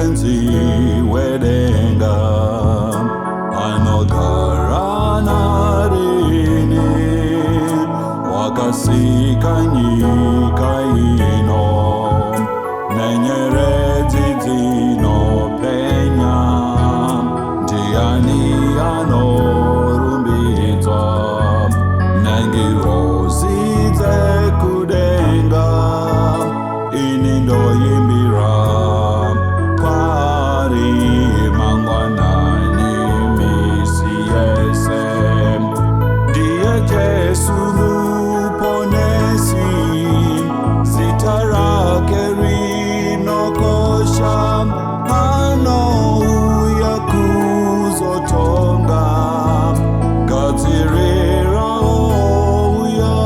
mupenzi wedenga anogara narini wakasika nyika ino nenyerezi dzinopenya ndiani anorumbidzwa nengirozi dzekudenga ini ndoyimbira kwari mangwanani misi yese ndiye Jesu muponesi zita rake rinokosha anouya kuzotonga gadzirira ouya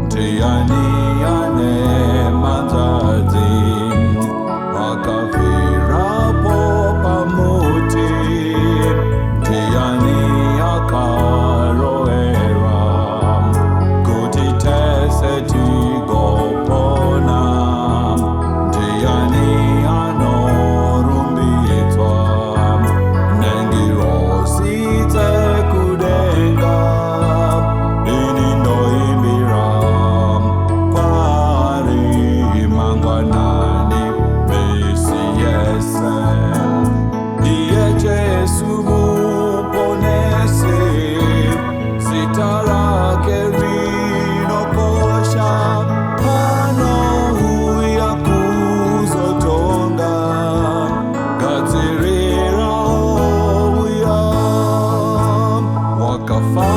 ndiani ane manzadzi wakavirapo pamuti ndiani akarohera kuti tese tigopona ndiani anorumbidzwa nengirozi dzekudenga ini ndoyimbira kwari mangwanani misi yese ndiye Jesu muponesi zita rake rinokosha anouya kuzotonga gadzirira ouya wakafa